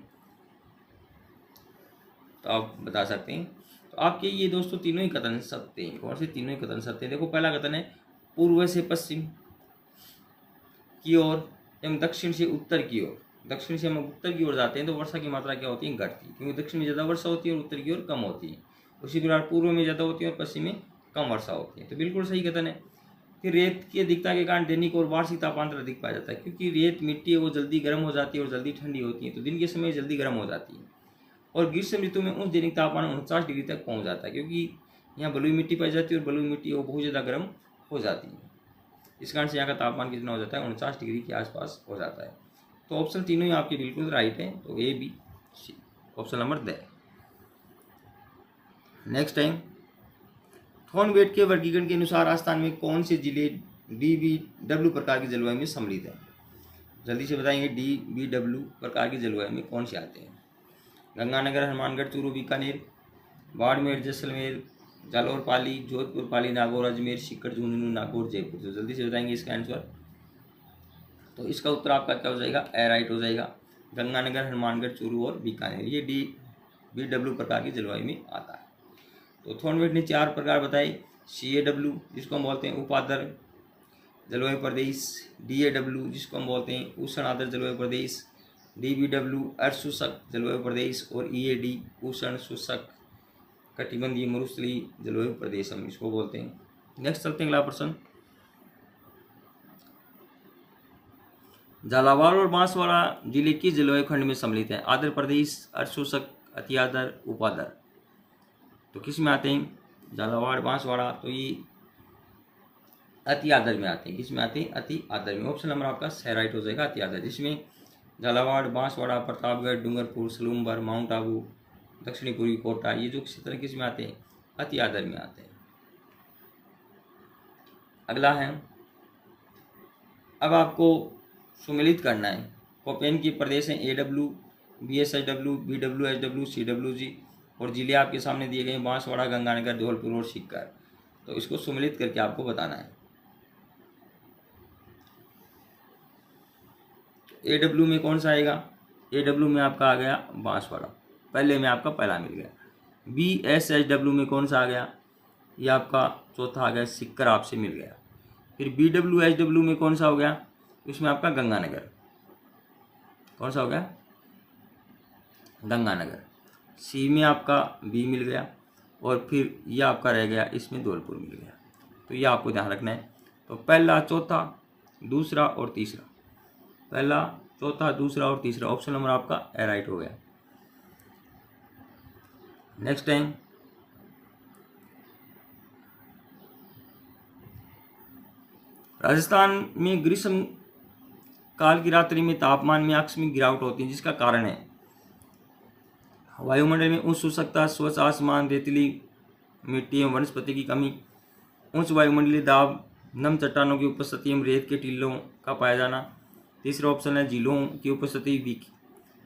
तो आप बता सकते हैं। तो आपके ये दोस्तों तीनों ही कथन सत्य हैं। कौन से? तीनों ही कथन सत्य हैं। देखो, पहला कथन है पूर्व से पश्चिम की ओर एवं दक्षिण से उत्तर की ओर। दक्षिण से हम उत्तर की ओर जाते हैं तो वर्षा की मात्रा क्या होती है? घटती है, क्योंकि दक्षिण में ज़्यादा वर्षा होती है और उत्तर की ओर कम होती है। उसी प्रकार पूर्व में ज़्यादा होती है और पश्चिम में कम वर्षा होती है। तो बिल्कुल सही कथन है। फिर रेत की अधिकता के कारण दैनिक और वार्षिक तापांतर अधिक पाया जाता है, क्योंकि रेत मिट्टी है वो जल्दी गर्म हो जाती है और जल्दी ठंडी होती है, तो दिन के समय जल्दी गर्म हो जाती है। और ग्रीष्म ऋतु में उस दैनिक तापमान 49 डिग्री तक पहुंच जाता है, क्योंकि यहाँ बलुई मिट्टी पाई जाती है और बलुई मिट्टी वो बहुत ज़्यादा गर्म हो जाती है। इस कारण से यहाँ का तापमान कितना हो जाता है? 49 डिग्री के आसपास हो जाता है। तो ऑप्शन तीनों ही आपके बिल्कुल राइट हैं। तो A, B, C, option number D. Next time, Thornthwaite के वर्गीकरण के अनुसार राजस्थान में कौन से जिले DBW प्रकार की जलवायु में सम्मिलित हैं? जल्दी से बताएंगे। DBW प्रकार की जलवायु में कौन से आते हैं? गंगानगर, हनुमानगढ़, चूरू, बीकानेर, बाड़मेर, जैसलमेर, जालोर, पाली, जोधपुर, पाली, नागौर, अजमेर, सीकर, झुंझुनू, नागौर, जयपुर। तो जल्दी से बताएंगे इसका आंसर। तो इसका उत्तर आपका क्या हो जाएगा? ए राइट हो जाएगा। गंगानगर, हनुमानगढ़, चूरू और बीकानेर ये DBW प्रकार की जलवायु में आता है। तो थॉर्नवेट ने 4 प्रकार बताए। CAW जिसको हम बोलते हैं उपादर जलवायु प्रदेश, DAW जिसको हम बोलते हैं उष्ण आर्द्र जलवायु प्रदेश, DBW अर्ध शुष्क जलवायु प्रदेश और EAD उष्ण शुष्क कटिबंधीय मरुस्थलीय जलवायु प्रदेश हम इसको बोलते हैं। नेक्स्ट चलते हैं अगला प्रश्न। झालावाड़ और बांसवाड़ा जिले किस जलवायु खंड में सम्मिलित है? आर्द्र प्रदेश, अर्ध शुष्क, अति आर्द्र, उपादर। तो किस में आते हैं? झालावाड़, बांसवाड़ा, तो ये अति आर्द्र में आते हैं। किस में आते हैं? अति आर्द्र में। ऑप्शन नंबर आपका सही राइट हो जाएगा, अति आर्द्र, जिसमें झालावाड़, बांसवाड़ा, प्रतापगढ़, डूंगरपुर, सलूमबर, माउंट आबू, दक्षिणी पूर्वी कोटा, ये जो क्षेत्र किस में आते हैं? अति आर्द्र में आते हैं। अगला है, अब आपको सुमेलित करना है। कोपेन के प्रदेश हैं AW, BSHW, BWHW, CWG और जिले आपके सामने दिए गए हैं बांसवाड़ा, गंगानगर, धौलपुर और सीकर। तो इसको सुमेलित करके आपको बताना है। AW में कौन सा आएगा? AW में आपका आ गया बांसवाड़ा, पहले में आपका पहला मिल गया। BSHW में कौन सा आ गया? ये आपका चौथा आ गया, सीकर आपसे मिल गया। फिर BWHW में कौन सा हो गया? इसमें आपका गंगानगर, कौन सा हो गया? गंगानगर। C में आपका B मिल गया और फिर ये आपका रह गया, इसमें धौलपुर मिल गया। तो ये आपको ध्यान रखना है। तो पहला, चौथा, दूसरा और तीसरा, पहला, चौथा, दूसरा और तीसरा, ऑप्शन नंबर आपका ए राइट हो गया। नेक्स्ट टाइम, राजस्थान में ग्रीष्म काल की रात्रि में तापमान में आकस्मिक गिरावट होती है, जिसका कारण है वायुमंडल में उच्च शुष्कता, स्वच्छ आसमान, रेतीली मिट्टी एवं वनस्पति की कमी, उच्च वायुमंडलीय दाब, नम चट्टानों की उपस्थिति एवं रेत के टीलों का पाया जाना। तीसरा ऑप्शन है झीलों की उपस्थिति,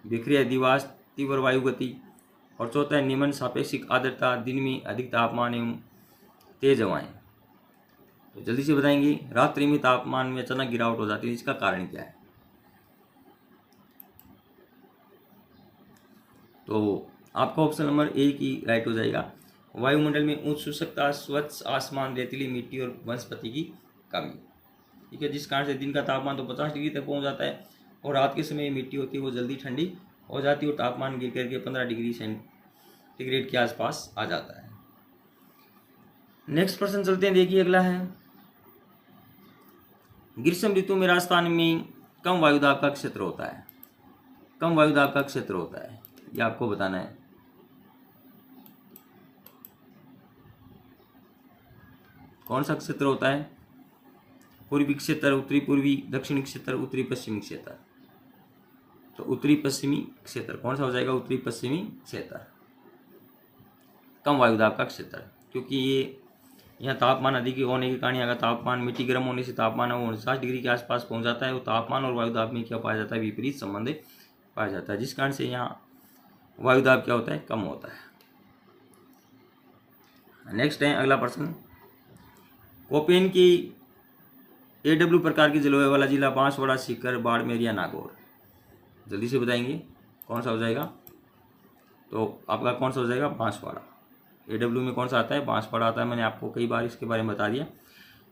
बिखरे अधिवास, तीव्र वायु गति। और चौथा है निम्न सापेक्षिक आर्द्रता, दिन में अधिक तापमान एवं तेज हवाएं। तो जल्दी से बताएंगे, रात्रि में तापमान में अचानक गिरावट हो जाती है, इसका कारण क्या है? तो आपका ऑप्शन नंबर ए की राइट हो जाएगा। वायुमंडल में उच्च शुष्कता, स्वच्छ आसमान, रेतीली मिट्टी और वनस्पति की कमी। ठीक है, जिस कारण से दिन का तापमान तो 50 डिग्री तक पहुंच जाता है और रात के समय मिट्टी होती है वो जल्दी ठंडी हो जाती है और तापमान गिर करके 15 डिग्री सेंटीग्रेड के आसपास आ जाता है। नेक्स्ट प्रश्न चलते हैं, देखिए अगला है, ग्रीष्म ऋतु में राजस्थान में कम वायुदाब का क्षेत्र होता है। कम वायुदाब का क्षेत्र होता है, ये आपको बताना है। कौन सा क्षेत्र होता है? पूर्वी क्षेत्र, उत्तरी पूर्वी, दक्षिणी क्षेत्र, उत्तरी पश्चिमी क्षेत्र। तो उत्तरी पश्चिमी क्षेत्र कौन सा हो जाएगा? उत्तरी पश्चिमी क्षेत्र, कम वायुदाब का क्षेत्र, क्योंकि ये यहाँ तापमान अधिक होने के कारण यहाँ का तापमान, मिट्टी गर्म होने से तापमान वो 49 डिग्री के आसपास पहुँच जाता है। वो तापमान और वायुदाब में क्या पाया जाता है? विपरीत संबंध पाया जाता है, जिस कारण से यहाँ वायुदाब क्या होता है? कम होता है। नेक्स्ट है अगला प्रश्न, कोपेन की AW प्रकार की जलवायु वाला जिला बांसवाड़ा, सीकर, बाड़मेर या नागौर। जल्दी से बताएंगे कौन सा हो जाएगा? तो आपका कौन सा हो जाएगा? बांसवाड़ा। AW में कौन सा आता है? बांसवाड़ा आता है। मैंने आपको कई बार इसके बारे में बता दिया।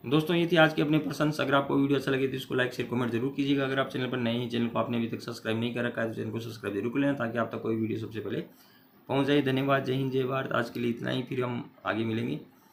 दोस्तों ये थी आज के अपने प्रश्न। अगर आपको वीडियो अच्छा लगे तो इसको लाइक शेयर कमेंट जरूर कीजिएगा। अगर आप चैनल पर नए हैं, चैनल को आपने अभी तक सब्सक्राइब नहीं कर रखा है तो चैनल को सब्सक्राइब जरूर कर लेना, ताकि आप तक कोई वीडियो सबसे पहले पहुंच जाए। धन्यवाद, जय हिंद, जय भारत। आज के लिए इतना ही, फिर हम आगे मिलेंगे।